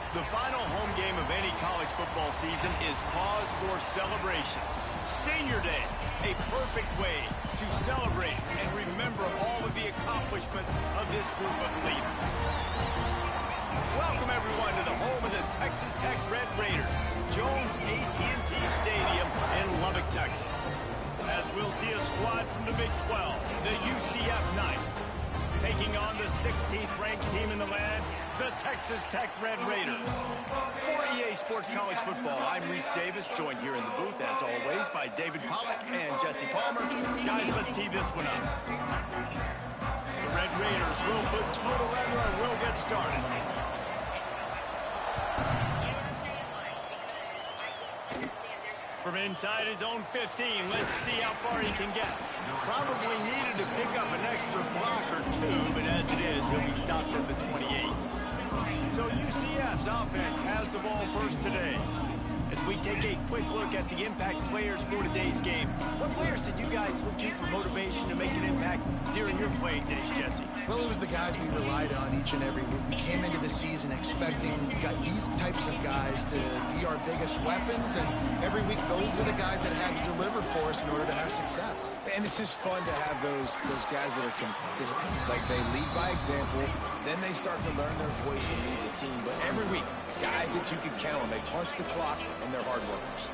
The final home game of any college football season is cause for celebration. Senior Day, a perfect way to celebrate and remember all of the accomplishments of this group of leaders. Welcome, everyone, to the home of the Texas Tech Red Raiders, Jones AT&T Stadium in Lubbock, Texas. As we'll see a squad from the Big 12, the UCF Knights, taking on the 16th ranked team in the land, the Texas Tech Red Raiders. For EA Sports College Football, I'm Reese Davis, joined here in the booth, as always, by David Pollack and Jesse Palmer. Guys, let's tee this one up. The Red Raiders will put total leather and we'll get started. From inside his own 15, let's see how far he can get. Probably needed to pick up an extra block or two, but as it is, he'll be stopped at the 28. So UCF's offense has the ball first today. As we take a quick look at the impact players for today's game, what players did you guys look to for motivation to make an impact during your playing days, Jesse? Well, it was the guys we relied on each and every week. We came into the season expecting these types of guys to be our biggest weapons, and every week those were the guys that had to deliver for us in order to have success. And it's just fun to have those guys that are consistent. Like, they lead by example, then they start to learn their voice and lead the team. But every week, guys that you can count on, they punch the clock, and they're hard workers.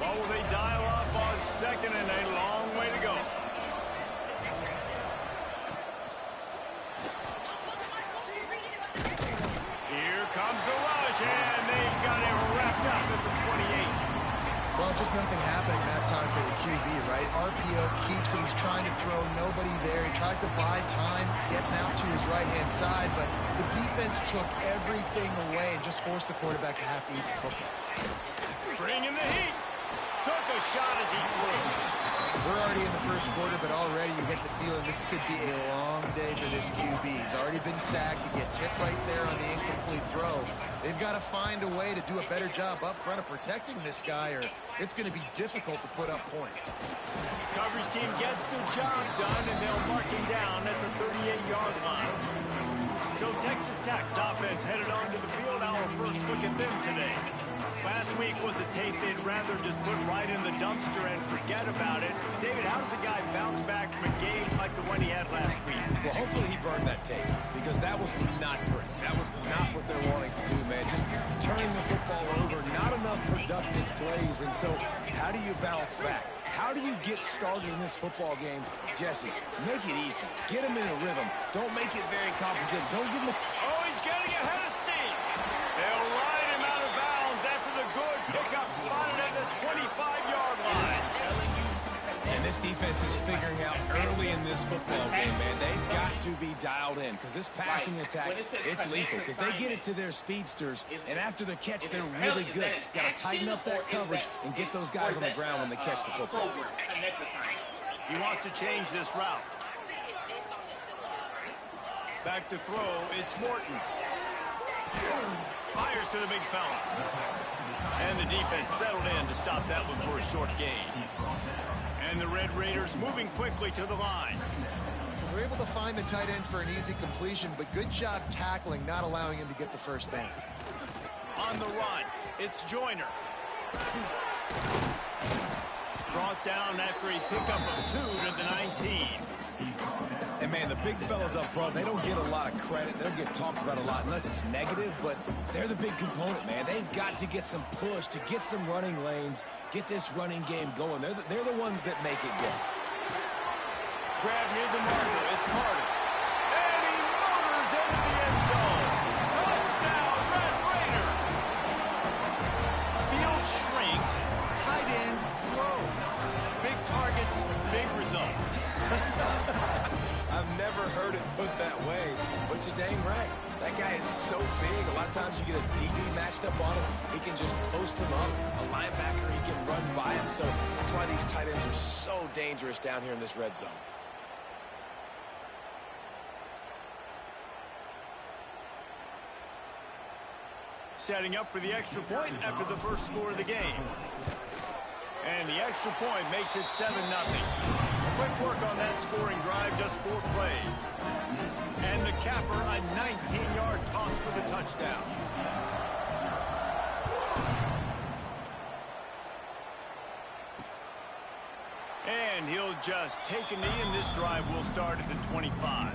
Well, will they dial up on second and a long way to go? Here comes the rush, and they've got it wrapped up at the 28. Well, just nothing happening that time for the QB, right? RPO keeps it. He's trying to throw, nobody there. He tries to buy time, getting out to his right-hand side, but the defense took everything away and just forced the quarterback to have to eat the football. Bringing the heat. Took a shot as he threw. We're already in the first quarter, but already you get the feeling this could be a long day for this QB. He's already been sacked. He gets hit right there on the incomplete throw. They've got to find a way to do a better job up front of protecting this guy, or it's going to be difficult to put up points. Coverage team gets the job done, and they'll mark him down at the 38-yard line. So Texas Tech's offense headed onto the field. Our first look at them today. Last week was a tape they'd rather just put right in the dumpster and forget about it. David, how does a guy bounce back from a game like the one he had last week? Well, hopefully he burned that tape, because that was not pretty. That was not what they're wanting to do, man. Just turning the football over, not enough productive plays. And so how do you bounce back? How do you get started in this football game? Jesse, make it easy. Get him in a rhythm. Don't make it very complicated. Don't give him a... Oh, he's getting ahead of steam. They'll ride him out of bounds after the good pickup spotted at the 25-yard line. And this defense is figuring out early in this football game, man. They've got to be dialed in, because this passing attack, it's lethal, because they get it to their speedsters, and after the catch, they're really good. Got to tighten up that coverage and get those guys on the ground when they catch the football. He wants to change this route. Back to throw, it's Morton. Fires to the big fella. And the defense settled in to stop that one for a short gain. And the Red Raiders moving quickly to the line. They're able to find the tight end for an easy completion, but good job tackling, not allowing him to get the first down. On the run, it's Joyner. Brought down after a pickup of 2 to the 19. And, man, the big fellas up front, they don't get a lot of credit. They don't get talked about a lot unless it's negative, but they're the big component, man. They've got to get some push, to get some running lanes, get this running game going. They're the ones that make it go. Grab near the marker. It's Carter. And he motors into the end zone. Touchdown, Red Raider. Field shrinks. Tight end grows. Big targets, big results. I've never heard it put that way, but you're dang right. That guy is so big. A lot of times you get a DB matched up on him. He can just post him up. A linebacker, he can run by him. So that's why these tight ends are so dangerous down here in this red zone. Setting up for the extra point after the first score of the game. And the extra point makes it 7-0. Quick work on that scoring drive, just 4 plays. And the capper, a 19-yard toss for the touchdown. And he'll just take a knee, and this drive will start at the 25.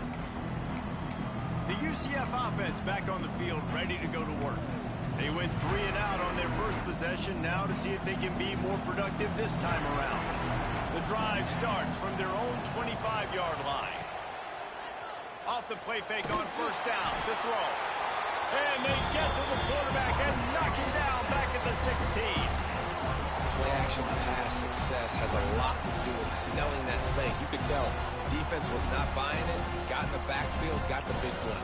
The UCF offense back on the field, ready to go to work. They went 3 and out on their first possession, now to see if they can be more productive this time around. The drive starts from their own 25-yard line. Off the play fake on first down, the throw. And they get to the quarterback and knock him down back at the 16. Play-action pass success has a lot to do with selling that fake. You could tell defense was not buying it, got in the backfield, got the big play.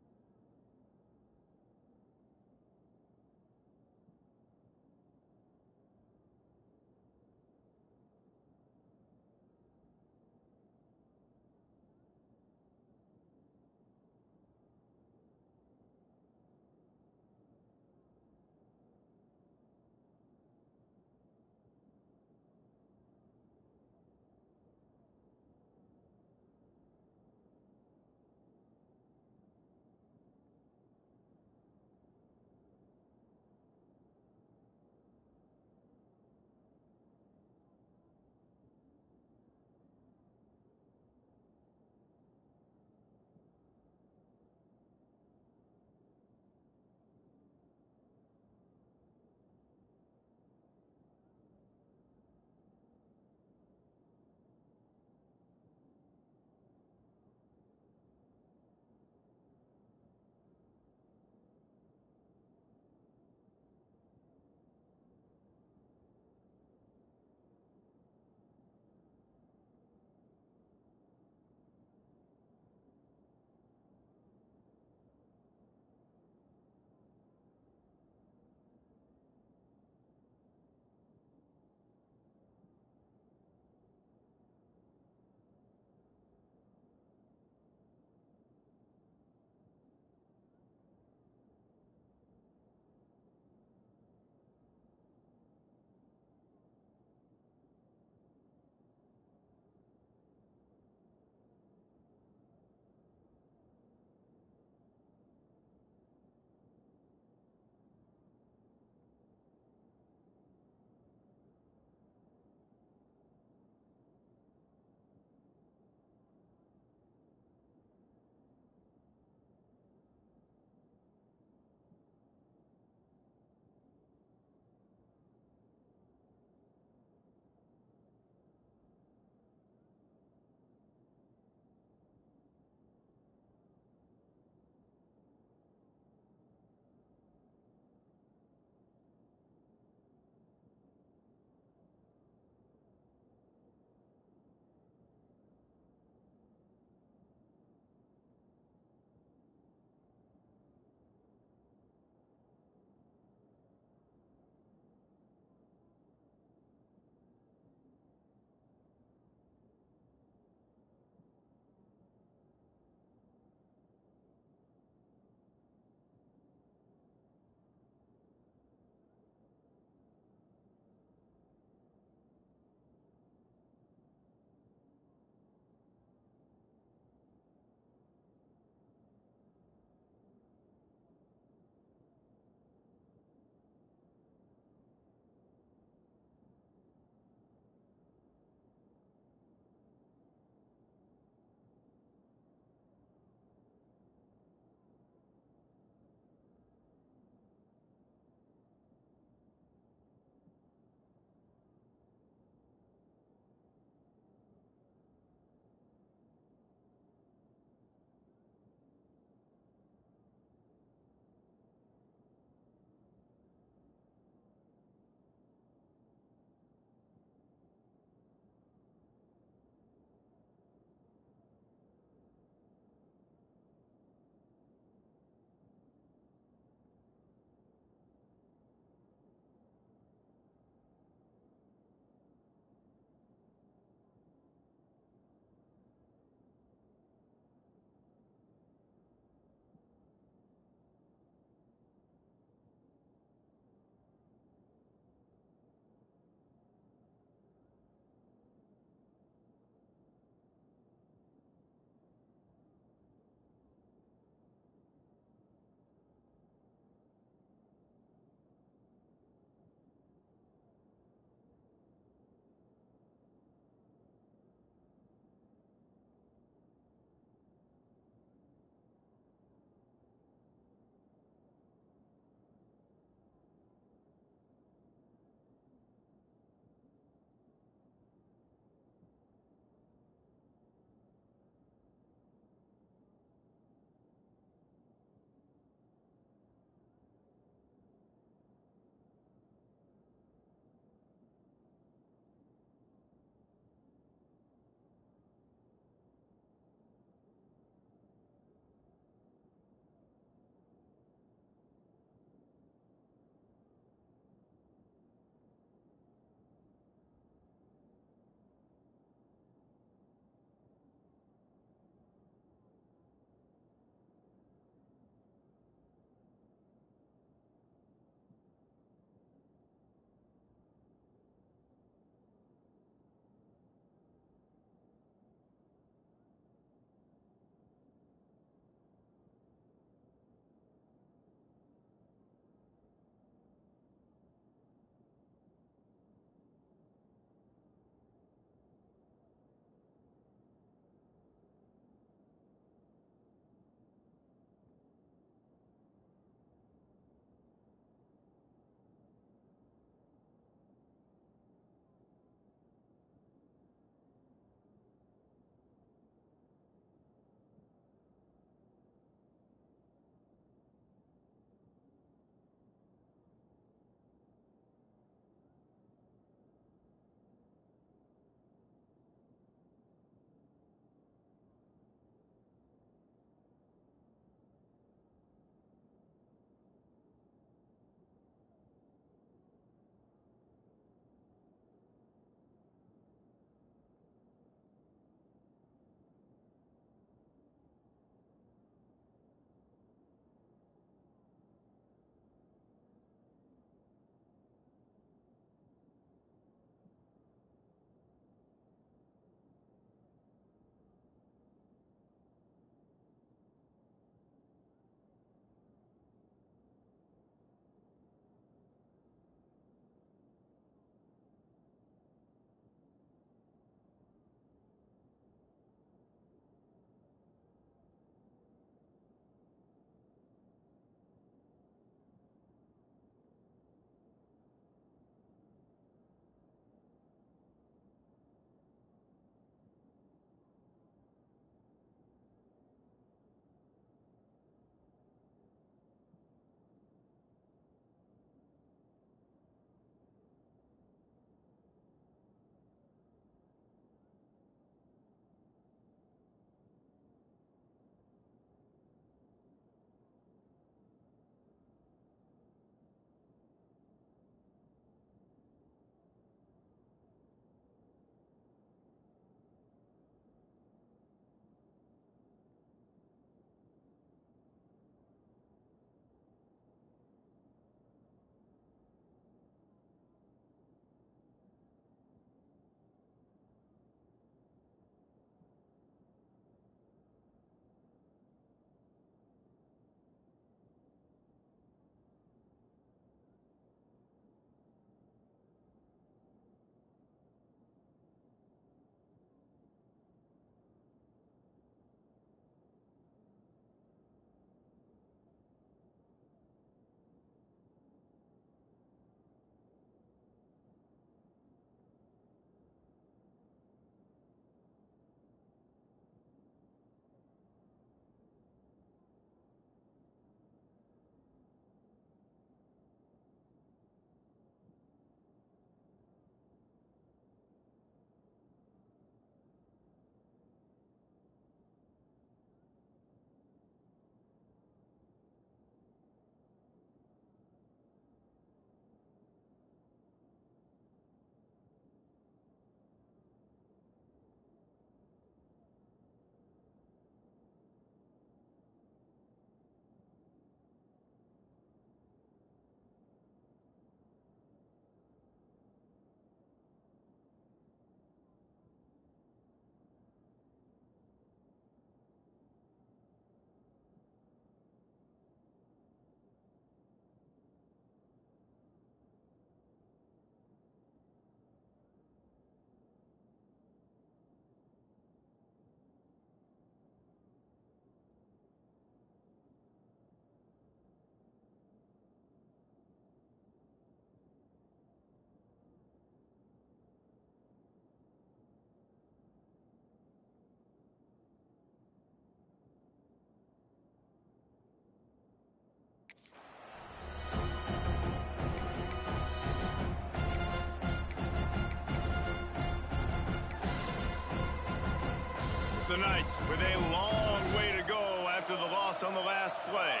The Knights with a long way to go after the loss on the last play.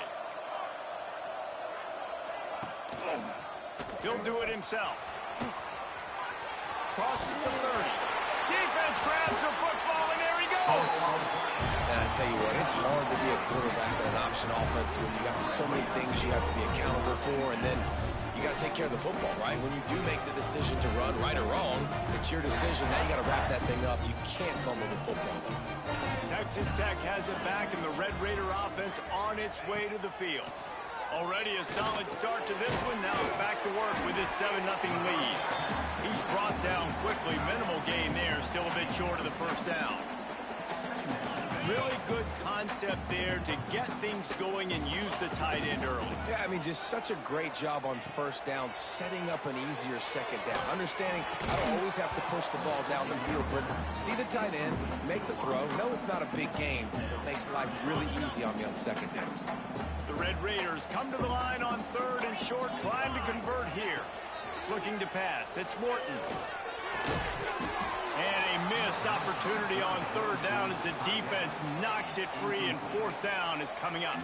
He'll do it himself. Crosses the 30. Defense grabs the football, and there he goes. And I tell you what, it's hard to be a quarterback in an option offense when you got so many things you have to be accountable for, and then you got to take care of the football, right? When you do make the decision to run, right or wrong, it's your decision. Now you got to wrap that thing up. You can't fumble the football. Texas Tech has it back, and the Red Raider offense on its way to the field. Already a solid start to this one. Now back to work with his 7-0 lead. He's brought down quickly. Minimal gain there. Still a bit short of the first down. Really good concept there to get things going and use the tight end early. Yeah, I mean, just such a great job on first down, setting up an easier second down. Understanding I don't always have to push the ball down the field, but see the tight end, make the throw. No, it's not a big game, but it makes life really easy on me on second down. The Red Raiders come to the line on 3rd and short, trying to convert here. Looking to pass. It's Morton. And a missed opportunity on 3rd down as the defense knocks it free, and 4th down is coming up.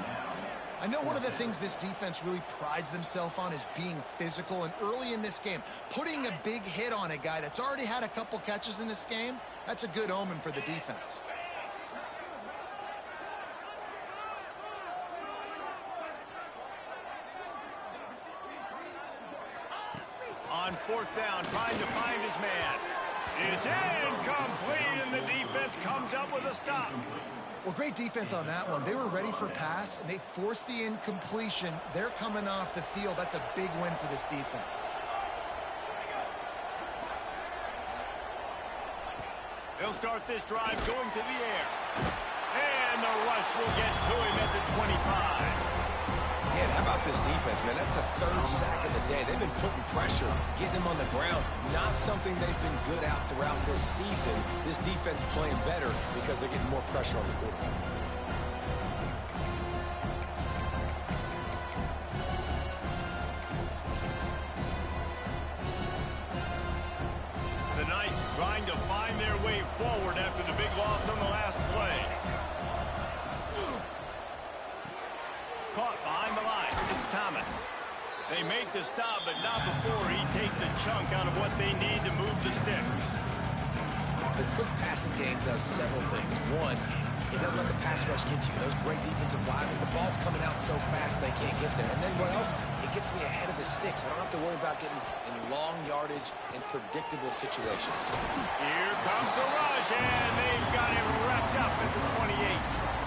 I know one of the things this defense really prides themselves on is being physical, and early in this game, putting a big hit on a guy that's already had a couple catches in this game, that's a good omen for the defense. On 4th down, trying to find his man. It's incomplete, and the defense comes up with a stop. Well, great defense on that one. They were ready for pass, and they forced the incompletion. They're coming off the field. That's a big win for this defense. They'll start this drive going to the air. And the rush will get to him at the 25. Man, how about this defense, man? That's the 3rd sack of the day. They've been putting pressure, getting him on the ground. Not something they've been good at throughout this season. This defense playing better because they're getting more pressure on the quarterback. The Knights trying to find their way forward after the big loss on the last play. Caught behind the line. It's Thomas. They make the stop, but not before he takes a chunk out of what they need to move the sticks. The quick passing game does several things. One, it doesn't let the pass rush get you. Those great defensive linemen, the ball's coming out so fast they can't get there. And then what else? It gets me ahead of the sticks. I don't have to worry about getting in long yardage and predictable situations. Here comes the rush, and they've got him wrapped up at the 28.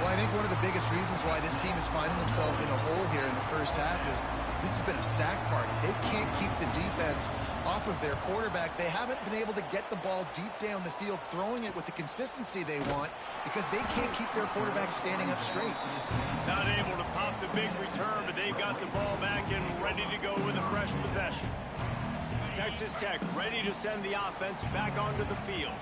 Well, I think one of the biggest reasons why this team is finding themselves in a hole here in the first half is this has been a sack party. They can't keep the defense off of their quarterback. They haven't been able to get the ball deep down the field, throwing it with the consistency they want because they can't keep their quarterback standing up straight. Not able to pop the big return, but they've got the ball back and ready to go with a fresh possession. Texas Tech ready to send the offense back onto the field.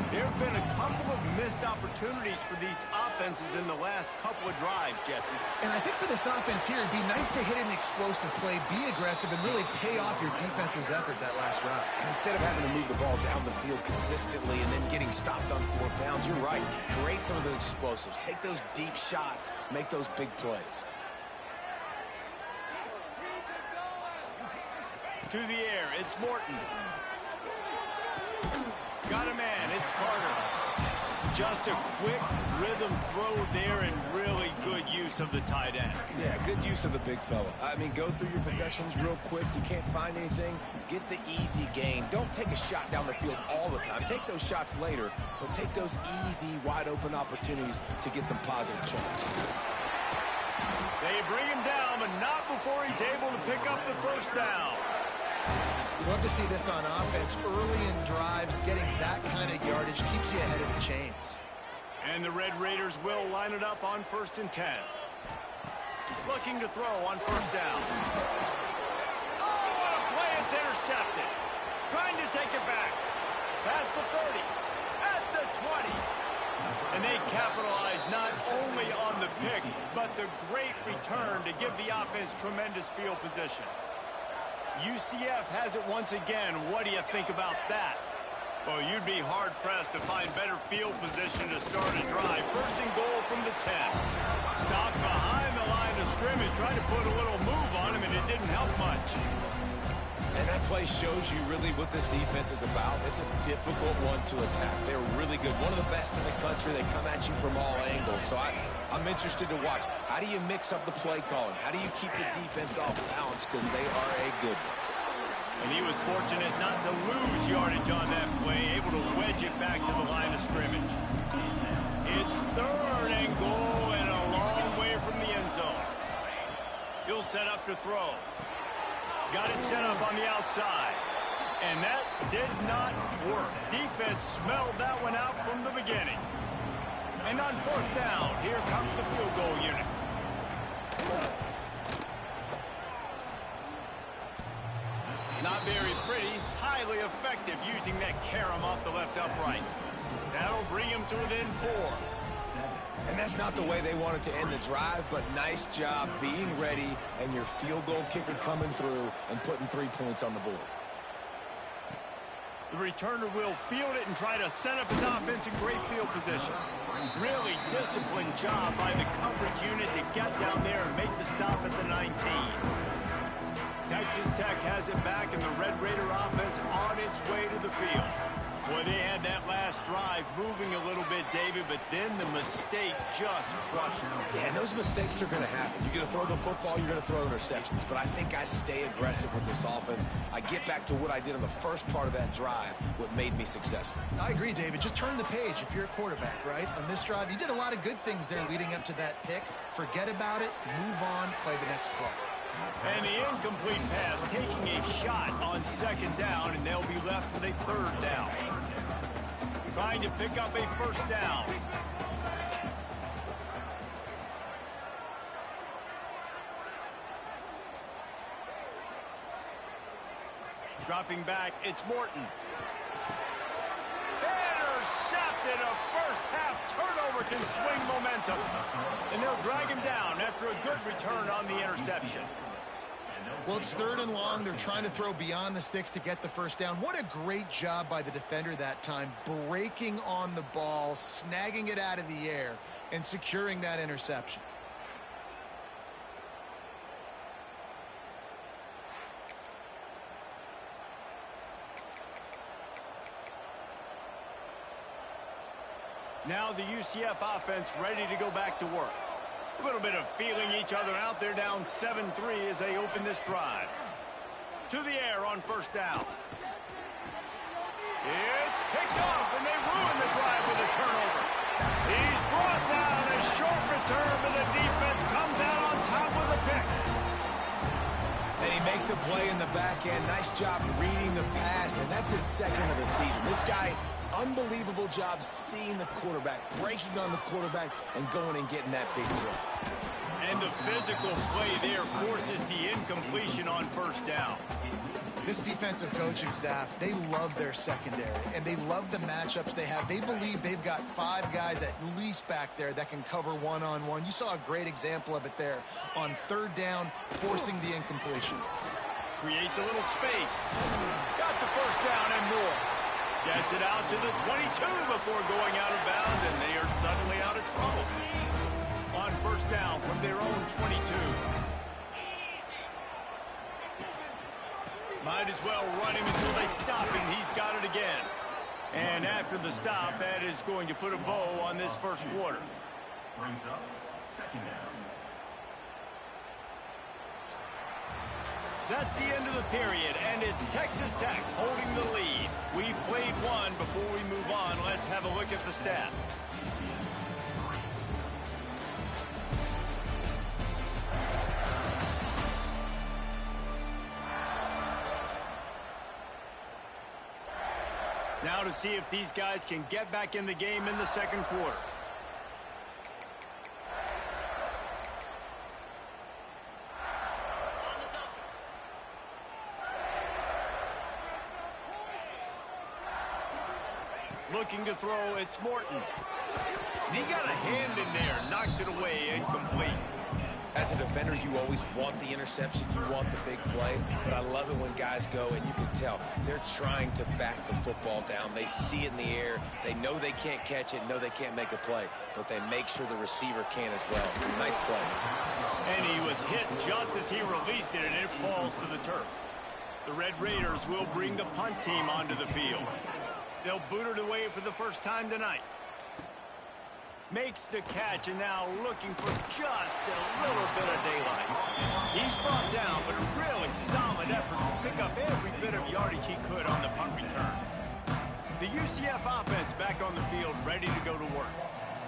There have been a couple of missed opportunities for these offenses in the last couple of drives, Jesse. And I think for this offense here, it'd be nice to hit an explosive play, be aggressive, and really pay off your defense's effort that last drive. And instead of having to move the ball down the field consistently and then getting stopped on 4th downs, you're right. Create some of those explosives. Take those deep shots. Make those big plays. To the air, it's Morton. Got a man, it's Carter. Just a quick rhythm throw there and really good use of the tight end. Yeah, good use of the big fella. I mean, go through your progressions real quick. You can't find anything. Get the easy gain. Don't take a shot down the field all the time. Take those shots later, but take those easy, wide-open opportunities to get some positive chunks. They bring him down, but not before he's able to pick up the first down. We love to see this on offense. Early in drives, getting that kind of yardage keeps you ahead of the chains. And the Red Raiders will line it up on 1st and 10. Looking to throw on 1st down. Oh, what a play. It's intercepted. Trying to take it back. Past the 30. At the 20. And they capitalize not only on the pick, but the great return to give the offense tremendous field position. UCF has it once again. What do you think about that? Well, you'd be hard-pressed to find better field position to start a drive. First and goal from the 10. Stopped behind the line of scrimmage, tried to put a little move on him, and it didn't help much. And that play shows you really what this defense is about. It's a difficult one to attack. They're really good. One of the best in the country. They come at you from all angles. So I'm interested to watch. How do you mix up the play calling? How do you keep the defense off balance? Because they are a good one. And he was fortunate not to lose yardage on that play, able to wedge it back to the line of scrimmage. It's third and goal and a long way from the end zone. He'll set up to throw. Got it set up on the outside. And that did not work. Defense smelled that one out from the beginning. And on fourth down, here comes the field goal unit. Not very pretty, highly effective using that carom off the left upright. That'll bring him to within 4. And that's not the way they wanted to end the drive, but nice job being ready and your field goal kicker coming through and putting 3 points on the board. The returner will field it and try to set up his offense in great field position. Really disciplined job by the coverage unit to get down there and make the stop at the 19. Texas Tech has it back, and the Red Raider offense on its way to the field. Boy, they had that last drive moving a little bit, David, but then the mistake just crushed them. Yeah, and those mistakes are going to happen. You're going to throw the football, you're going to throw interceptions. But I think I stay aggressive with this offense. I get back to what I did in the first part of that drive, what made me successful. I agree, David. Just turn the page if you're a quarterback, right? On this drive, you did a lot of good things there leading up to that pick. Forget about it, move on, play the next play. And the incomplete pass taking a shot on second down, and they'll be left with a third down. Trying to pick up a first down. Dropping back, it's Morton. Intercepted. A first half turnover can swing momentum. And they'll drag him down after a good return on the interception. Well, it's third and long. They're trying to throw beyond the sticks to get the first down. What a great job by the defender that time, breaking on the ball, snagging it out of the air, and securing that interception. Now the UCF offense ready to go back to work. A little bit of feeling each other out there, down 7-3 as they open this drive. To the air on first down. It's picked off, and they ruin the drive with a turnover. He's brought down, a short return, but the defense comes out on top with a pick. And he makes a play in the back end. Nice job reading the pass, and that's his second of the season. This guy, unbelievable job seeing the quarterback, breaking on the quarterback, and going and getting that big throw. And the physical play there forces the incompletion on first down. This defensive coaching staff, they love their secondary, and they love the matchups they have. They believe they've got 5 guys at least back there that can cover one-on-one. You saw a great example of it there on third down, forcing the incompletion. Creates a little space. Got the first down and more. Gets it out to the 22 before going out of bounds, and they are suddenly out of trouble. On first down from their own 22. Might as well run him until they stop him. He's got it again. And after the stop, that is going to put a bow on this first quarter. Brings up second down. That's the end of the period, and it's Texas Tech holding the lead. We've played one. Before we move on, let's have a look at the stats. Now to see if these guys can get back in the game in the second quarter. Looking to throw, it's Morton. He got a hand in there, knocks it away, incomplete. As a defender, you always want the interception, you want the big play, but I love it when guys go and you can tell they're trying to back the football down. They see it in the air. They know they can't catch it, know they can't make a play, but they make sure the receiver can as well. Nice play. And he was hit just as he released it, and it falls to the turf. The Red Raiders will bring the punt team onto the field. They'll boot it away for the first time tonight. Makes the catch, and now looking for just a little bit of daylight. He's brought down, but a really solid effort to pick up every bit of yardage he could on the punt return. The UCF offense back on the field, ready to go to work.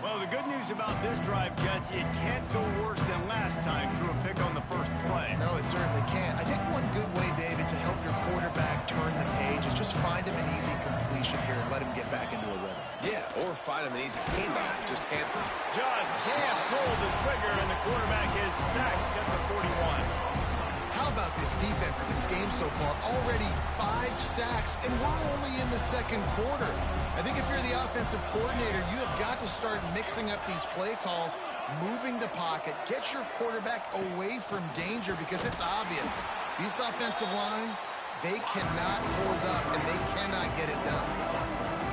Well, the good news about this drive, Jesse, it can't go worse than last time through a pick on the first play. No, it certainly can't. I think one good way, David, to help your quarterback turn the page is just find him an easy completion here and let him get back into a rhythm. Yeah, or find him an easy handoff. Just hand it. Just can't pull the trigger, and the quarterback is sacked at the 41. How about this defense in this game so far? Already 5 sacks, and we're only in the second quarter. I think if you're the offensive coordinator, you have got to start mixing up these play calls, moving the pocket, get your quarterback away from danger, because it's obvious. This offensive line, they cannot hold up, and they cannot get it done.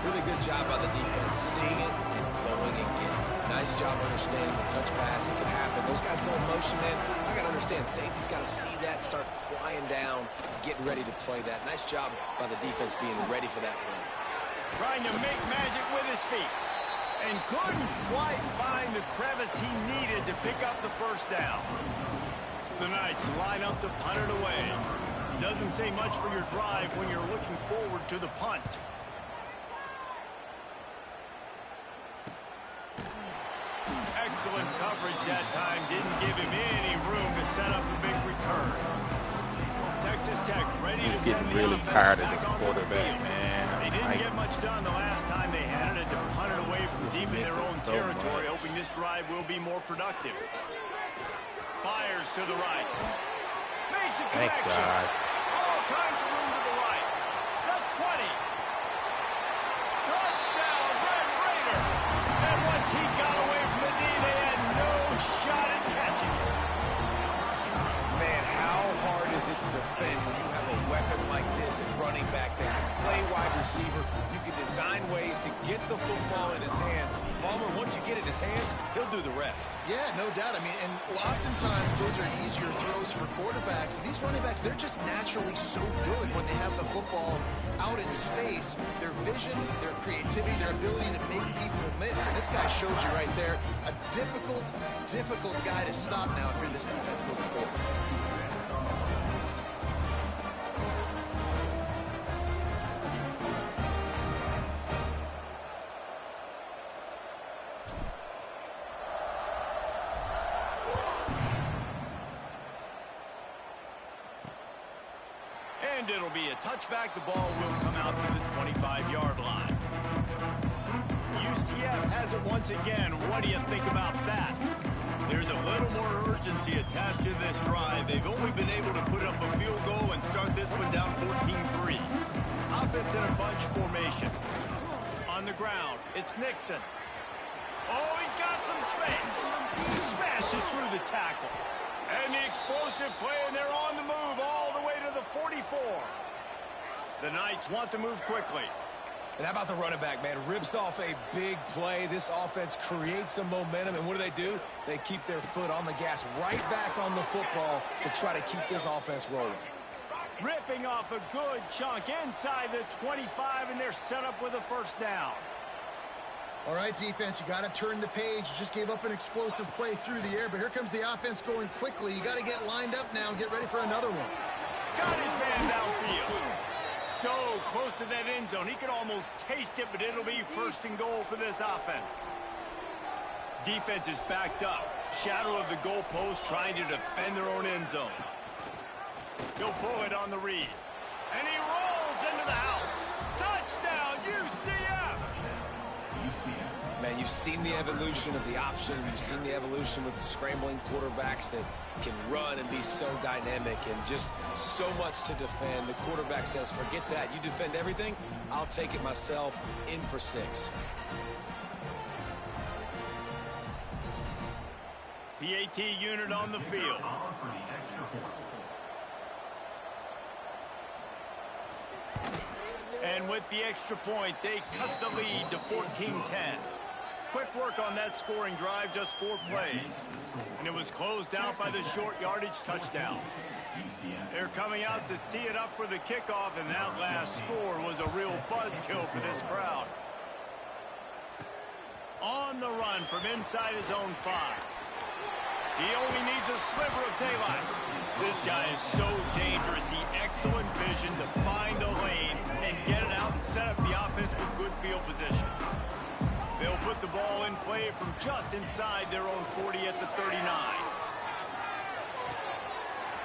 Really good job by the defense, seeing it and going and getting it. Nice job understanding the touch pass. It can happen. Those guys go in motion, man. I got to understand, safety's got to see that, start flying down, getting ready to play that. Nice job by the defense being ready for that play. Trying to make magic with his feet. And couldn't quite find the crevice he needed to pick up the first down. The Knights line up to punt it away. Doesn't say much for your drive when you're looking forward to the punt. Excellent coverage that time. Didn't give him any room to set up a big return. Texas Tech ready to getting send really the tired of back this on the quarterback, field. man. They didn't get much done the last time they had it. To punt it away from deep in their own territory, hoping this drive will be more productive. Fires to the right. Makes a Thank connection. God. All kinds of room to the right. The 20. Touchdown, Red Raider. And once he got away from the D, they had no shot at catching it. Man, how hard is it to defend when you have a weapon like this at running back that can play wide receiver? You can design ways to get the football in his hand. Palmer, once you get it in his hands, he'll do the rest. Yeah, no doubt. I mean, and oftentimes those are easier throws for quarterbacks. These running backs, they're just naturally so good when they have the football out in space. Their vision, their creativity, their ability to make people miss. And this guy showed you right there, a difficult guy to stop now if you're this defense moving forward. And it'll be a touchback. The ball will come out to the 25-yard line. UCF has it once again. What do you think about that? There's a little more urgency attached to this drive. They've only been able to put up a field goal and start this one down 14-3. Offense in a bunch formation. On the ground, it's Nixon. Oh, he's got some space. Smashes through the tackle. And the explosive play, and they're on the move all the way to the 44. The Knights want to move quickly. And how about the running back, man? Rips off a big play. This offense creates some momentum, and what do? They keep their foot on the gas, right back on the football to try to keep this offense rolling. Ripping off a good chunk inside the 25, and they're set up with a first down. All right, defense, you got to turn the page. You just gave up an explosive play through the air, but here comes the offense going quickly. You got to get lined up now and get ready for another one. Got his man downfield. So close to that end zone. He could almost taste it, but it'll be first and goal for this offense. Defense is backed up. Shadow of the goalpost trying to defend their own end zone. He'll pull it on the read. And he rolls into the house. Touchdown, UCF! Man, you've seen the evolution of the option. You've seen the evolution with the scrambling quarterbacks that can run and be so dynamic and just so much to defend. The quarterback says, forget that. You defend everything, I'll take it myself. In for 6. PAT unit on the field. For the extra point. And with the extra point, they cut the lead to 14-10. Quick work on that scoring drive, just 4 plays. And it was closed out by the short yardage touchdown. They're coming out to tee it up for the kickoff, and that last score was a real buzzkill for this crowd. On the run from inside his own 5. He only needs a sliver of daylight. This guy is so dangerous. He excellent vision to find a lane and get it out and set up the offense with good field position. They'll put the ball in play from just inside their own 40 at the 39.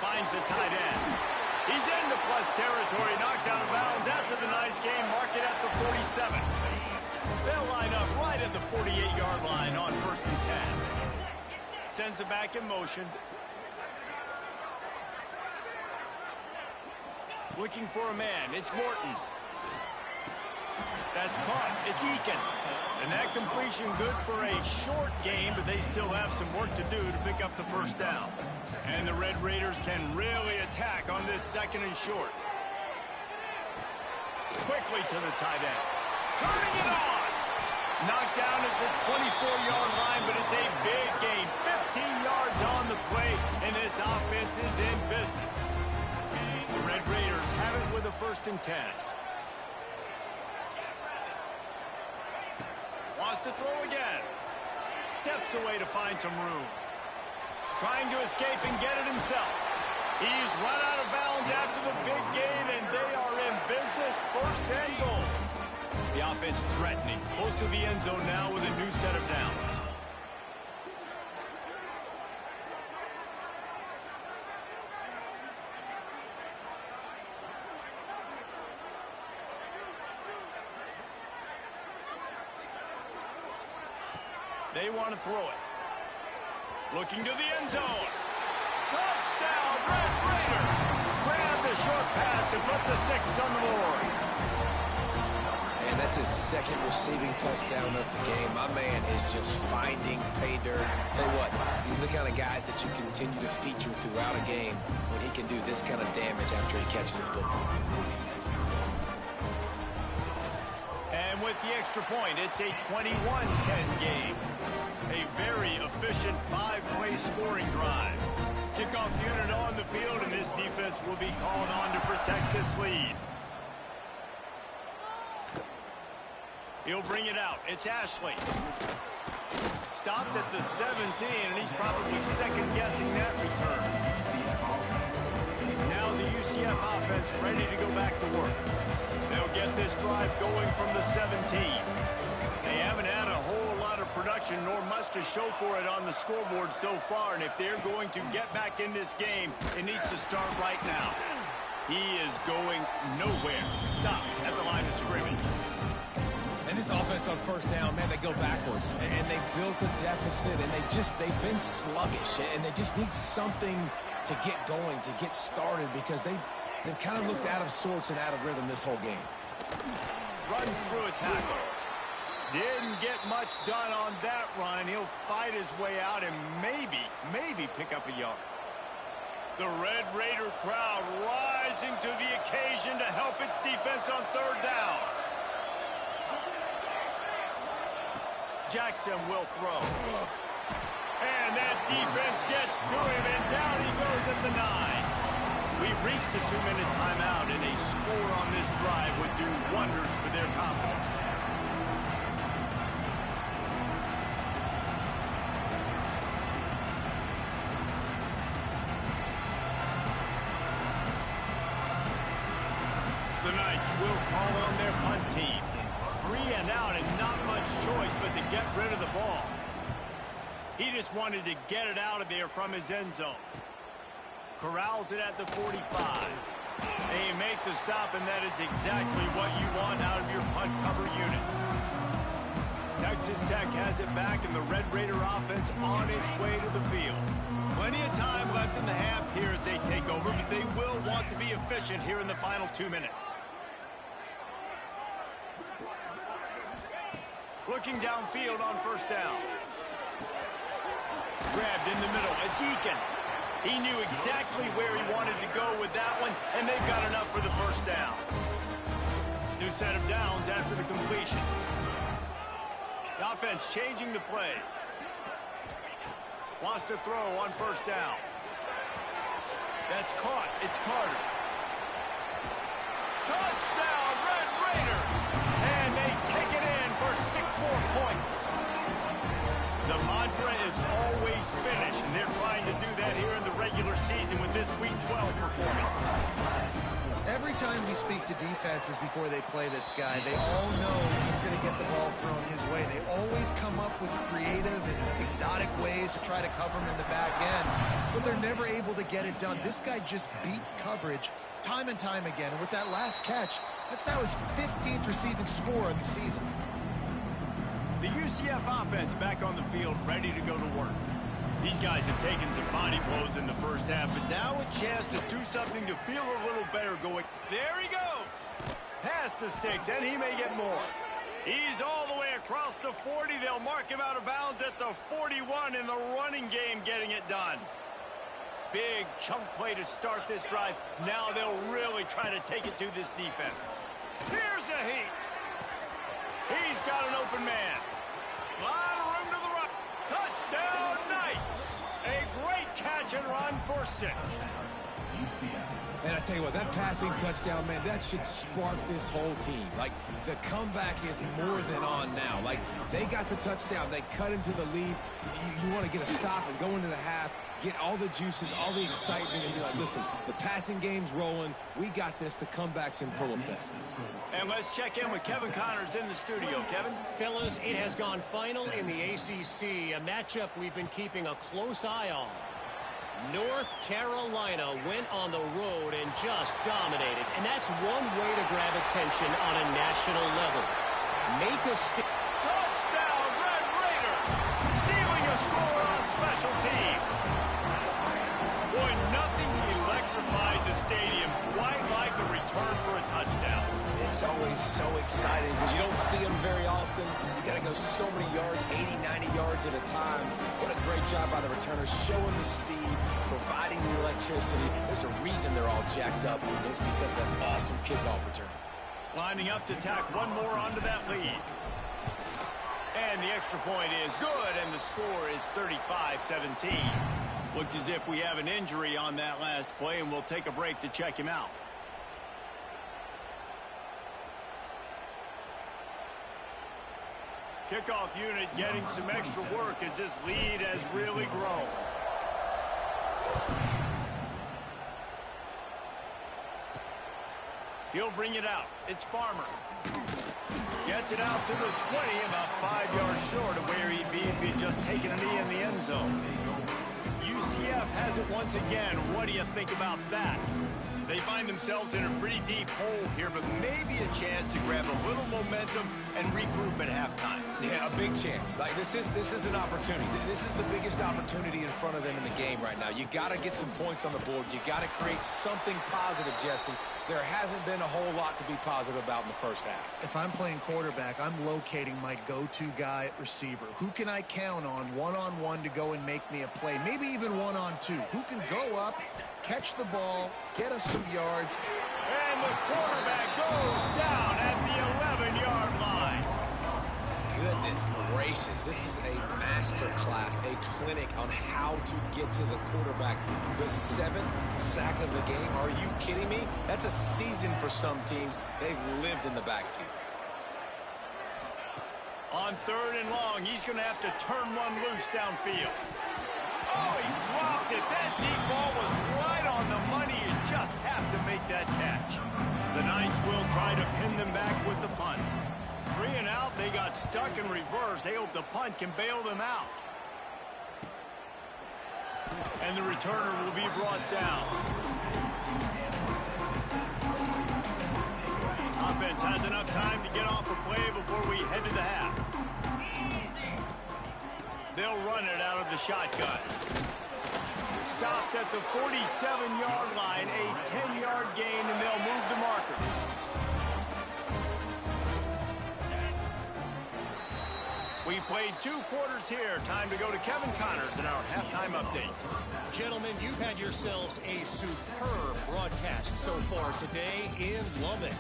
Finds the tight end. He's into plus territory, knocked out of bounds after the nice game. Mark it at the 47. They'll line up right at the 48-yard line on 1st and 10. Sends it back in motion. Looking for a man. It's Morton. That's caught. It's Eakin. And that completion good for a short game, but they still have some work to do to pick up the first down. And the Red Raiders can really attack on this 2nd and short. Quickly to the tight end. Turning it on. Knocked down at the 24-yard line, but it's a big gain. 15 yards on the play, and this offense is in business. The Red Raiders have it with a 1st and 10. Wants to throw again. Steps away to find some room. Trying to escape and get it himself. He's run out of bounds after the big gain, and they are in business. 1st and goal. The offense threatening. Close to the end zone now with a new set of downs. They want to throw it. Looking to the end zone. Touchdown, Red Raiders! Grab the short pass to put the 6 on the board. And that's his 2nd receiving touchdown of the game. My man is just finding pay dirt. Tell you what, these are the kind of guys that you continue to feature throughout a game when he can do this kind of damage after he catches the football. And with the extra point, it's a 21-10 game. A very efficient 5-play scoring drive. Kickoff unit on the field, and this defense will be called on to protect this lead. He'll bring it out. It's Ashley. Stopped at the 17, and he's probably second-guessing that return. Now the UCF offense ready to go back to work. They'll get this drive going from the 17. They haven't had a whole lot of production nor much to show for it on the scoreboard so far, and if they're going to get back in this game, it needs to start right now. He is going nowhere. Stop at the line of scrimmage. And this offense on 1st down, man, they go backwards. And they built a deficit, and they've been sluggish. And they just need something to get going, to get started, because they've kind of looked out of sorts and out of rhythm this whole game. Runs through a tackle. Didn't get much done on that run. He'll fight his way out and maybe pick up a yard. The Red Raider crowd rising to the occasion to help its defense on 3rd down. Jackson will throw. And that defense gets to him, and down he goes at the 9. We've reached the 2-minute timeout, and a score on this drive would do wonders for their confidence. The Knights will call on their punt team. 3 and out, and not much choice but to get rid of the ball. He just wanted to get it out of there from his end zone. Corrals it at the 45. They make the stop, and that is exactly what you want out of your punt cover unit. Texas Tech has it back, and the Red Raider offense on its way to the field. Plenty of time left in the half here as they take over, but they will want to be efficient here in the final 2 minutes. Looking downfield on 1st down. grabbed in the middle. It's Eakin. He knew exactly where he wanted to go with that one, and they've got enough for the first down. New set of downs after the completion. The offense changing the play. Wants to throw on first down. That's caught. It's Carter. Touchdown, Red Raiders! And they take it in for 6 more points. The mantra is always finish, and they're trying to do that here in the regular season with this Week 12 performance. Every time we speak to defenses before they play this guy, they all know he's going to get the ball thrown his way. They always come up with creative and exotic ways to try to cover him in the back end, but they're never able to get it done. This guy just beats coverage time and time again, and with that last catch, that's now his 15th receiving score of the season. The UCF offense back on the field, ready to go to work. These guys have taken some body blows in the first half, but now a chance to do something to feel a little better going. There he goes. Past the sticks, and he may get more. He's all the way across the 40. They'll mark him out of bounds at the 41 in the running game, getting it done. Big chunk play to start this drive. Now they'll really try to take it to this defense. Here's a heat. He's got an open man. Lot of room to the right. Touchdown, Knights! A great catch and run for 6. And I tell you what, that passing touchdown, man, that should spark this whole team. Like, the comeback is more than on now. Like, they got the touchdown. They cut into the lead. You want to get a stop and go into the half, get all the juices, all the excitement, and be like, listen, the passing game's rolling. We got this. The comeback's in full effect. And let's check in with Kevin Connors in the studio. Kevin? Fellas, it has gone final in the ACC, a matchup we've been keeping a close eye on. North Carolina went on the road and just dominated, and that's one way to grab attention on a national level. Make a Touchdown, Red Raiders! Stealing a score on special teams. Boy, nothing electrifies a stadium quite like a return for a touchdown. It's always so exciting because you don't see them very often. You got to go so many yards, 80, 90 yards at a time. What a great job by the returners, showing the speed, providing the electricity. There's a reason they're all jacked up, and it's because of that awesome kickoff return. Lining up to tack one more onto that lead. And the extra point is good, and the score is 35-17. Looks as if we have an injury on that last play, and we'll take a break to check him out. Kickoff unit getting some extra work as this lead has really grown. He'll bring it out. It's Farmer. Gets it out to the 20, about 5 yards short of where he'd be if he'd just taken a knee in the end zone. UCF has it once again. What do you think about that? They find themselves in a pretty deep hole here, but maybe a chance to grab a little momentum and regroup at halftime. Yeah, a big chance. Like, this is an opportunity. This is the biggest opportunity in front of them in the game right now. You got to get some points on the board. You got to create something positive, Jesse. There hasn't been a whole lot to be positive about in the first half. If I'm playing quarterback, I'm locating my go-to guy at receiver. Who can I count on one-on-one to go and make me a play? Maybe even one-on-two. Who can go up, catch the ball, get us some yards. And the quarterback goes down at the 11-yard line. Goodness gracious, this is a master class, a clinic on how to get to the quarterback. The 7th sack of the game, are you kidding me? That's a season for some teams. They've lived in the backfield. On 3rd and long, he's going to have to turn one loose downfield. Oh, he dropped it. That deep ball was right on the money. You just have to make that catch. The Knights will try to pin them back with the punt. 3 and out, they got stuck in reverse. They hope the punt can bail them out. And the returner will be brought down. Offense has enough time to get off a play before we head to the half. They'll run it out of the shotgun. Stopped at the 47-yard line, a 10-yard gain, and they'll move the markers. We played 2 quarters here. Time to go to Kevin Connors in our halftime update. Gentlemen, you've had yourselves a superb broadcast so far today in Lubbock.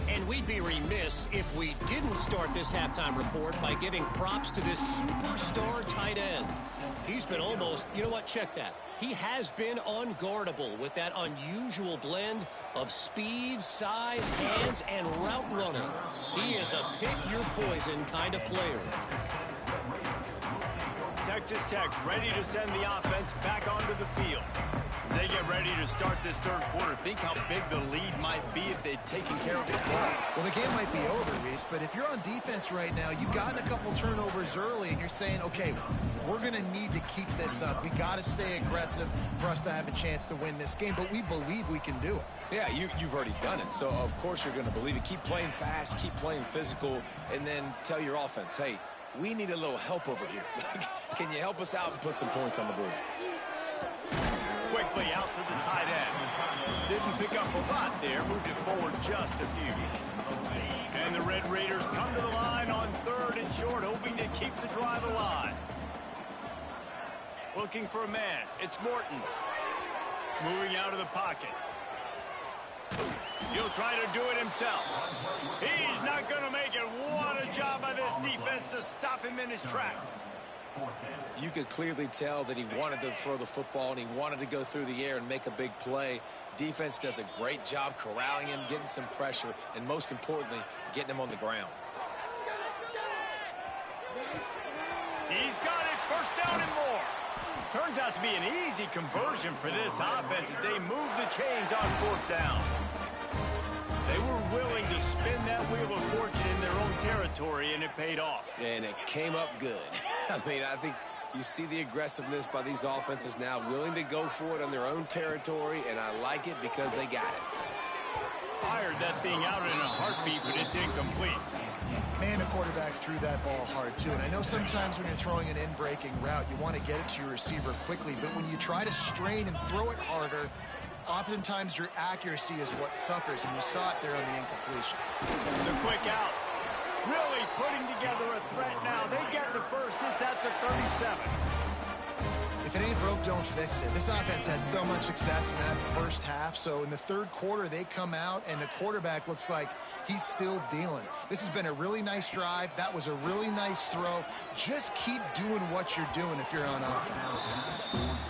And we'd be remiss if we didn't start this halftime report by giving props to this superstar tight end. He's been almost, you know what, check that. He has been unguardable with that unusual blend of speed, size, hands, and route running. He is a pick-your-poison kind of player. Texas Tech ready to send the offense back onto the field. As they get ready to start this third quarter, think how big the lead might be if they'd taken care of the ball. Well, the game might be over, Reese, but if you're on defense right now, you've gotten a couple turnovers early, and you're saying, okay, we're going to need to keep this up. We got to stay aggressive for us to have a chance to win this game, but we believe we can do it. Yeah, you've already done it, so of course you're going to believe it. Keep playing fast, keep playing physical, and then tell your offense, hey, we need a little help over here. Can you help us out and put some points on the board? Quickly out to the tight end. Didn't pick up a lot there. Moved it forward just a few. And the Red Raiders come to the line on 3rd and short, hoping to keep the drive alive. Looking for a man. It's Morton. Moving out of the pocket. He'll try to do it himself. He's not going to make it. What a job by this defense to stop him in his tracks. You could clearly tell that he wanted to throw the football and he wanted to go through the air and make a big play. Defense does a great job corralling him, getting some pressure, and most importantly, getting him on the ground. He's got it. First down and more. Turns out to be an easy conversion for this offense as they move the chains on 4th down. They were willing to spin that wheel of fortune in their own territory, and it paid off. And it came up good. I mean, I think you see the aggressiveness by these offenses now, willing to go for it on their own territory, and I like it because they got it. Fired that thing out in a heartbeat, but it's incomplete. Man, the quarterback threw that ball hard, too. And I know sometimes when you're throwing an in-breaking route, you want to get it to your receiver quickly. But when you try to strain and throw it harder, oftentimes your accuracy is what suffers. And you saw it there on the incompletion. The quick out. Really putting together a threat now. They get the first. It's at the 37. If it ain't broke, don't fix it. This offense had so much success in that first half. So in the third quarter, they come out, and the quarterback looks like he's still dealing. This has been a really nice drive. That was a really nice throw. Just keep doing what you're doing if you're on offense.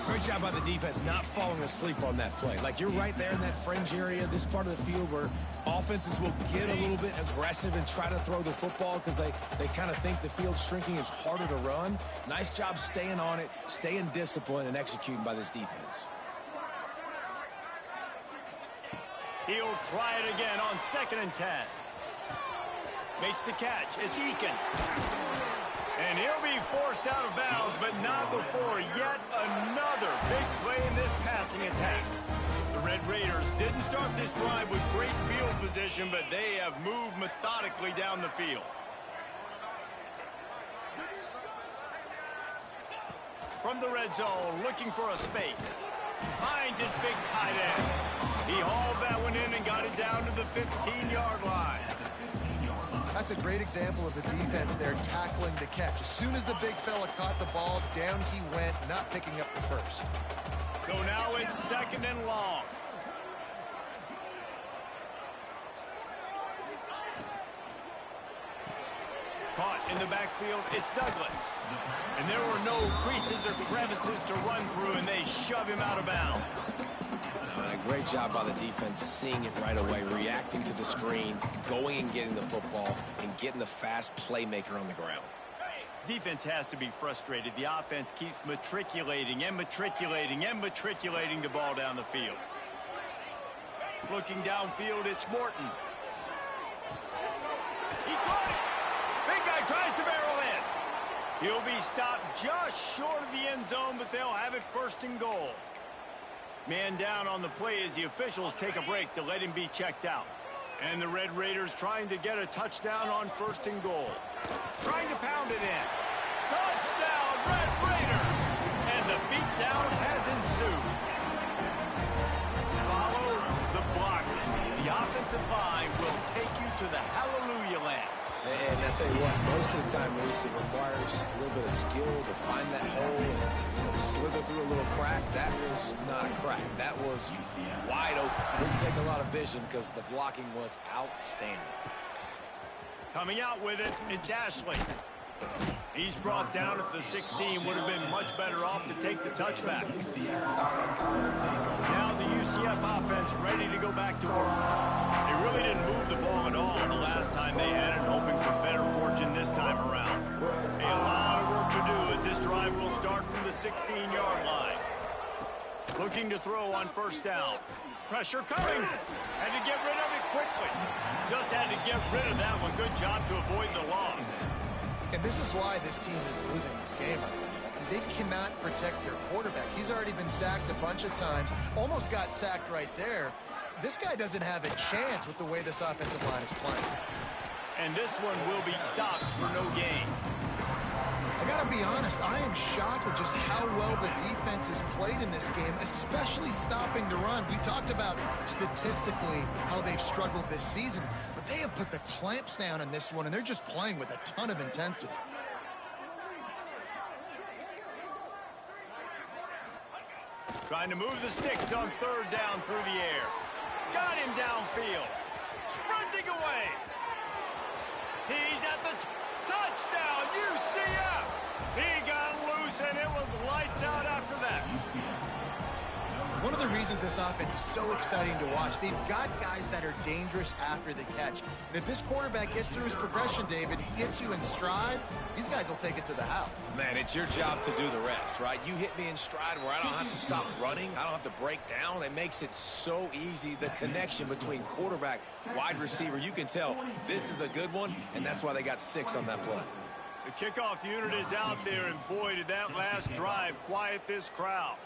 Great job by the defense not falling asleep on that play. Like, you're right there in that fringe area, this part of the field where offenses will get a little bit aggressive and try to throw the football because they kind of think the field's shrinking is harder to run. Nice job staying on it, staying disciplined, and executing by this defense. He'll try it again on 2nd and 10. Makes the catch. It's Eakin. And he'll be forced out of bounds, but not before yet another big play in this passing attack. The Red Raiders didn't start this drive with great field position, but they have moved methodically down the field. From the red zone, looking for a space. Finds his big tight end. He hauled that one in and got it down to the 15-yard line. That's a great example of the defense there tackling the catch. As soon as the big fella caught the ball, down he went, not picking up the first. So now it's 2nd and long. Caught in the backfield, it's Douglas. And there were no creases or crevices to run through, and they shove him out of bounds. Great job by the defense, seeing it right away, reacting to the screen, going and getting the football, and getting the fast playmaker on the ground. Defense has to be frustrated. The offense keeps matriculating and matriculating and matriculating the ball down the field. Looking downfield, it's Morton. He caught it! Big guy tries to barrel in. He'll be stopped just short of the end zone, but they'll have it 1st and goal. Man down on the play as the officials take a break to let him be checked out. And the Red Raiders trying to get a touchdown on 1st and goal. Trying to pound it in. Touchdown, Red Raiders! And the beatdown has ensued. Follow the block. The offensive line will take you to the Hallelujah land. And I tell you what, most of the time, Reese, it requires a little bit of skill to find that hole and slither through a little crack. That was not a crack. That was wide open. Didn't take a lot of vision because the blocking was outstanding. Coming out with it, it's Ashley. He's brought down at the 16. Would have been much better off to take the touchback. Now the UCF offense ready to go back to work. They really didn't move the ball at all the last time they had it, hoping for better fortune this time around. A lot of work to do as this drive will start from the 16-yard line. Looking to throw on first down. Pressure coming. Had to get rid of it quickly. Just had to get rid of that one. Good job to avoid the loss. And this is why this team is losing this game. They cannot protect their quarterback. He's already been sacked a bunch of times. Almost got sacked right there. This guy doesn't have a chance with the way this offensive line is playing. And this one will be stopped for no gain. I gotta be honest, I am shocked at just how well the defense has played in this game, especially stopping the run. We talked about statistically how they've struggled this season, but they have put the clamps down in this one, and they're just playing with a ton of intensity. Trying to move the sticks on third down through the air. Got him downfield. Sprinting away. He's at the touchdown, UCF. He got loose, and it was lights out after that. One of the reasons this offense is so exciting to watch, they've got guys that are dangerous after the catch. And if this quarterback gets through his progression, David, he hits you in stride, these guys will take it to the house. Man, it's your job to do the rest, right? You hit me in stride where I don't have to stop running. I don't have to break down. It makes it so easy. The connection between quarterback, wide receiver, you can tell this is a good one, and that's why they got 6 on that play. The kickoff unit is out there, and boy, did that last drive quiet this crowd.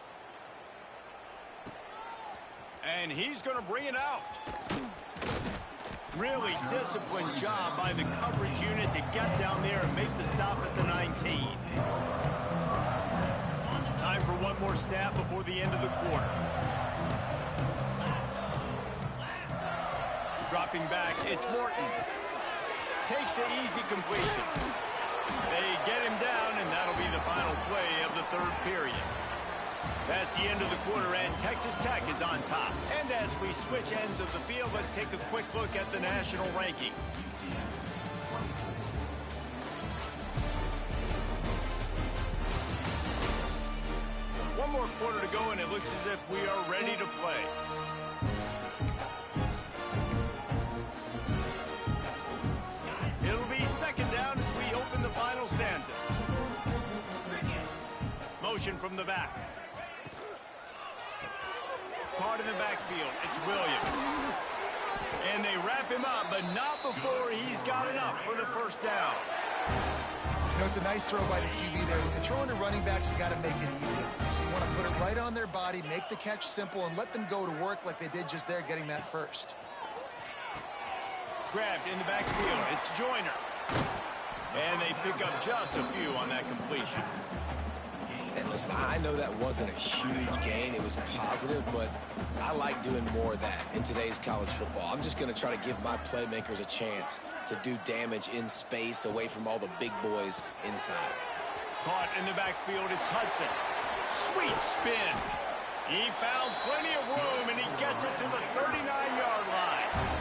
And he's going to bring it out. Really disciplined job by the coverage unit to get down there and make the stop at the 19. Time for one more snap before the end of the quarter. Dropping back, it's Morton. Takes the easy completion. They get him down, and that'll be the final play of the third period. That's the end of the quarter, and Texas Tech is on top. And as we switch ends of the field, let's take a quick look at the national rankings. One more quarter to go, and it looks as if we are ready to play. It'll be second down as we open the final stanza. Motion from the back. Caught in the backfield. It's Williams. And they wrap him up, but not before he's got enough for the first down. You know, it's a nice throw by the QB there. When you're throwing to running backs, you got to make it easy. So you want to put it right on their body, make the catch simple, and let them go to work like they did just there, getting that first. Grabbed in the backfield. It's Joyner. And they pick up just a few on that completion. And listen, I know that wasn't a huge gain. It was positive, but I like doing more of that in today's college football. I'm just going to try to give my playmakers a chance to do damage in space away from all the big boys inside. Caught in the backfield, it's Hudson. Sweet spin. He found plenty of room, and he gets it to the 39-yard line.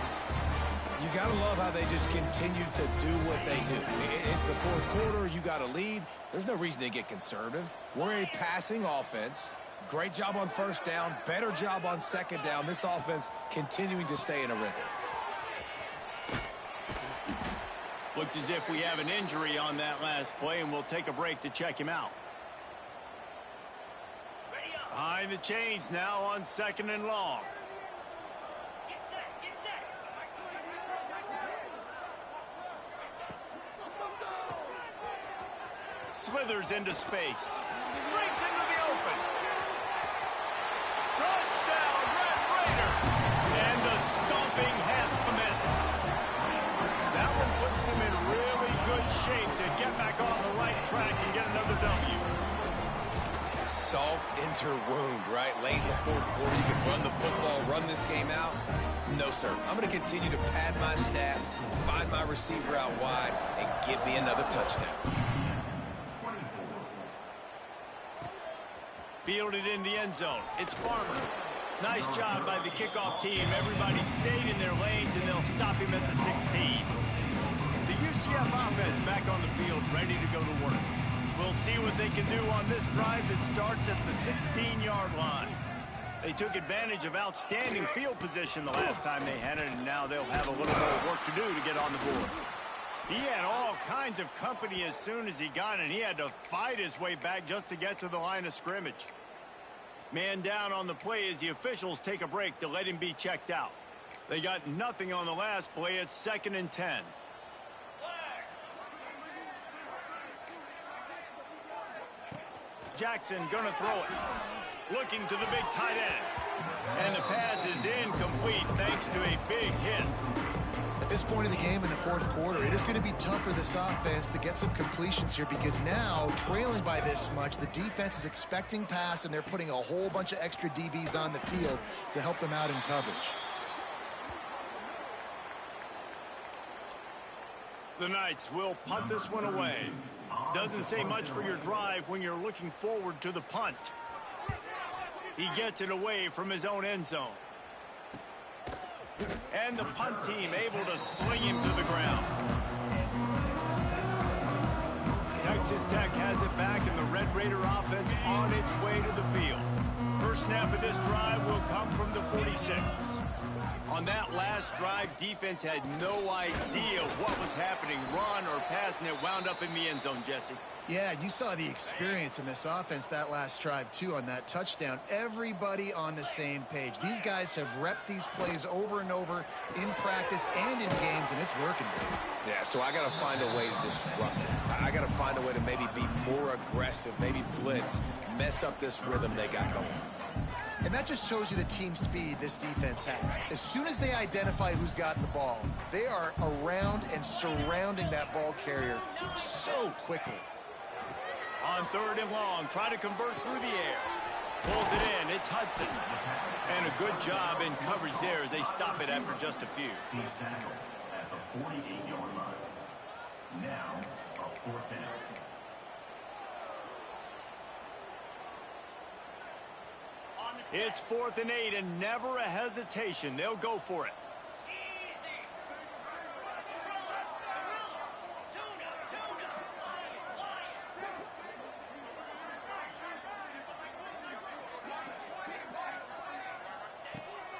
You got to love how they just continue to do what they do. It's the fourth quarter. You got a lead. There's no reason to get conservative. We're a passing offense. Great job on first down. Better job on second down. This offense continuing to stay in a rhythm. Looks as if we have an injury on that last play, and we'll take a break to check him out. Behind the chains now on second and long. Slithers into space. Breaks into the open. Touchdown, Red Raiders! And the stomping has commenced. That one puts them in really good shape to get back on the right track and get another W. Salt into wound, right? Late in the fourth quarter, you can run the football, run this game out. No, sir. I'm going to continue to pad my stats, find my receiver out wide and give me another touchdown. Fielded in the end zone. It's Farmer. Nice job by the kickoff team. Everybody stayed in their lanes, and they'll stop him at the 16. The UCF offense back on the field, ready to go to work. We'll see what they can do on this drive that starts at the 16-yard line. They took advantage of outstanding field position the last time they had it, and now they'll have a little more work to do to get on the board. He had all kinds of company as soon as he got it. He had to fight his way back just to get to the line of scrimmage. Man down on the play as the officials take a break to let him be checked out. They got nothing on the last play. It's 2nd and 10. Jackson gonna throw it. Looking to the big tight end. And the pass is incomplete thanks to a big hit. At this point in the game in the fourth quarter, it is going to be tough for this offense to get some completions here because now, trailing by this much, the defense is expecting pass, and they're putting a whole bunch of extra DBs on the field to help them out in coverage. The Knights will punt this one away. Doesn't say much for your drive when you're looking forward to the punt. He gets it away from his own end zone. And the punt team able to sling him to the ground. Texas Tech has it back, and the Red Raider offense on its way to the field. First snap of this drive will come from the 46. On that last drive, defense had no idea what was happening. Run or pass, and it wound up in the end zone, Jesse. Yeah, you saw the experience in this offense that last drive, too, on that touchdown. Everybody on the same page. These guys have repped these plays over and over in practice and in games, and it's working. Yeah, so I got to find a way to disrupt it. I got to find a way to maybe be more aggressive, maybe blitz, mess up this rhythm they got going. And that just shows you the team speed this defense has. As soon as they identify who's got the ball, they are around and surrounding that ball carrier so quickly. On 3rd and long, try to convert through the air. Pulls it in. It's Hudson. And a good job in coverage there as they stop it after just a few. He's tackled at the 48-yard line. Now, a 4th down. It's 4th and 8, and never a hesitation. They'll go for it.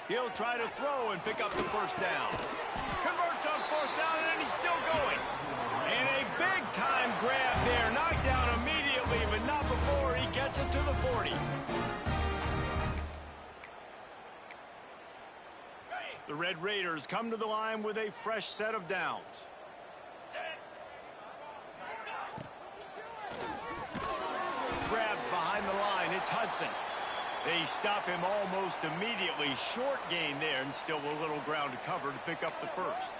He'll try to throw and pick up the first down. Converts on 4th down, and he's still going. And a big-time grab there. Knocked down immediately, but not before he gets it to the 40. The Red Raiders come to the line with a fresh set of downs. Grabbed behind the line. It's Hudson. They stop him almost immediately. Short gain there, and still a little ground to cover to pick up the first.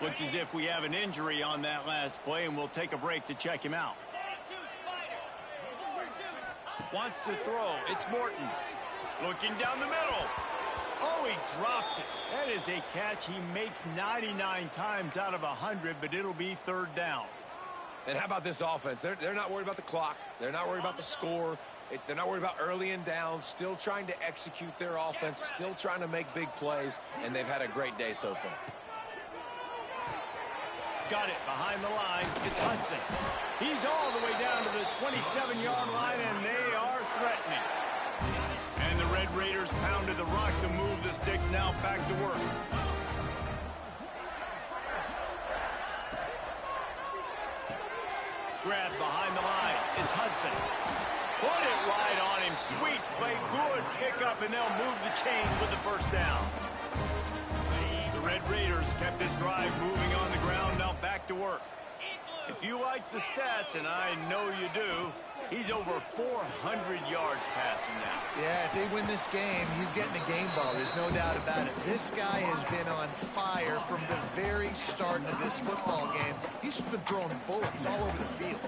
Looks as if we have an injury on that last play, and we'll take a break to check him out. Wants to throw. It's Morton. Looking down the middle. Oh, he drops it. That is a catch he makes 99 times out of 100, but it'll be 3rd down. And how about this offense? They're not worried about the clock. They're not worried about the score. They're not worried about early and down. Still trying to execute their offense. Still trying to make big plays. And they've had a great day so far. Got it behind the line. It's Hudson. He's all the way down to the 27-yard line, and they are threatening. And the Red Raiders pounded the rock to move the sticks. Now back to work. Grab behind the line. It's Hudson. Put it right on him. Sweet play. Good pickup, and they'll move the chains with the first down. The Red Raiders kept this drive moving on the ground. Now back to work. If you like the stats, and I know you do, he's over 400 yards passing now. Yeah, if they win this game, he's getting the game ball. There's no doubt about it. This guy has been on fire from the very start of this football game. He's been throwing bullets all over the field.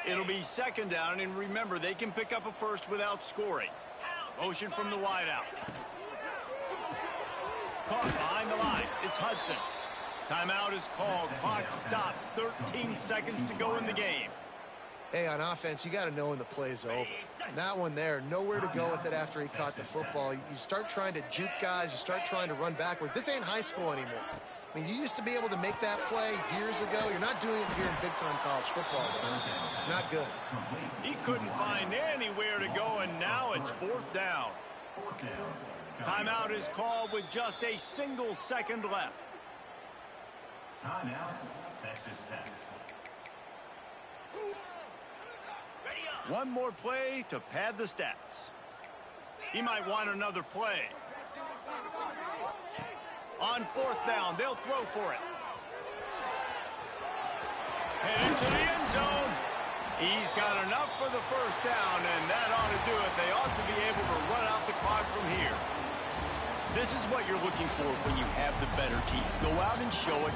It'll be 2nd down, and remember, they can pick up a first without scoring. Motion from the wideout. Caught behind the line. It's Hudson. Timeout is called. Clock stops. 13 seconds to go in the game. Hey, on offense, you got to know when the play's over. And that one there, nowhere to go with it after he caught the football. You start trying to juke guys. You start trying to run backward. This ain't high school anymore. I mean, you used to be able to make that play years ago. You're not doing it here in big-time college football, though. Not good. He couldn't find anywhere to go, and now it's fourth down. Timeout is called with just a single second left. Timeout, Texas Tech. One more play to pad the stats. He might want another play. On fourth down, they'll throw for it. Head into the end zone. He's got enough for the first down, and that ought to do it. They ought to be able to run out the clock from here. This is what you're looking for when you have the better team. Go out and show it.